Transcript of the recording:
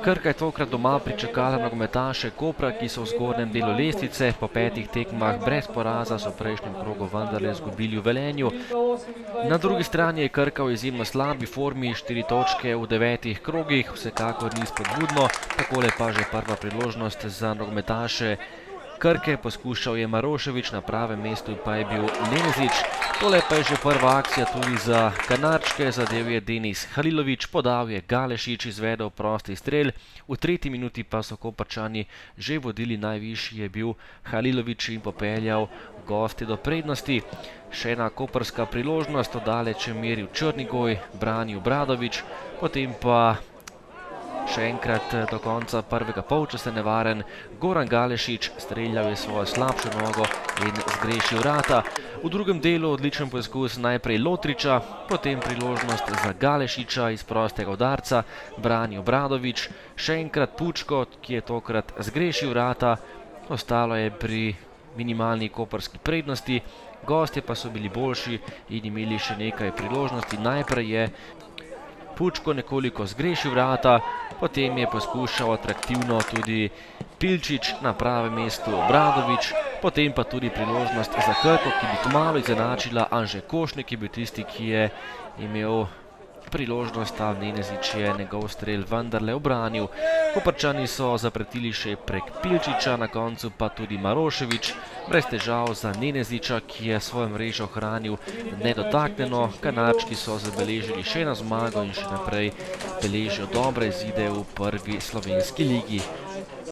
Krka je tokrat doma pričakala nogometaše Kopra, ki so v zgornjem delu lestvice. Po 5 tekmah brez poraza so v prejšnjem krogu vendarle izgubili v Velenju. Na drugi strani je Krka v izjemno slabi formi, 4 točke v 9 krogih, vsekakor ni spodbudno, takole pa že prva priložnost za nogometaše Krke, poskušal je Maroševič, na pravem mestu pa je bil Nenezič. Tole pa je že prva akcija tudi za Kanarčke, zadev je Denis Halilović, podal je Galešič, izvedel prosti strel. V 3. minuti pa so Koprčani že vodili, najvišji je bil Halilović in popeljal goste do prednosti. Še ena koprska priložnost, oddaleč je meril Črnigoj, branil Bradović, potem pa še enkrat do konca prvega polčasa nevaren Goran Galešič, streljal je svojo slabšo nogo in zgrešil vrata. V drugem delu odličen poskus najprej Lotriča, potem priložnost za Galešiča iz prostega udarca, branil Bradović, še enkrat Pučko, ki je tokrat zgrešil vrata, ostalo je pri minimalni koprski prednosti, gostje pa so bili boljši in imeli še nekaj priložnosti. Najprej je Pučko nekoliko zgrešil vrata, potem je poskušal atraktivno tudi Pilčič, na pravem mestu Bradović, potem pa tudi priložnost za Krko, ki bi kmalu izenačila. Anže Košnik je bil tisti, ki je imel priložnost, a Nenezič je njegov strel vendarle obranil. Koprčani so zapretili še prek Pilčiča, na koncu pa tudi Maroševič, brez težav za Neneziča, ki je svojo mrežo ohranil nedotaknjeno. Kanarčki so zabeležili še eno zmago in še naprej beležijo dobre izide v prvi slovenski ligi.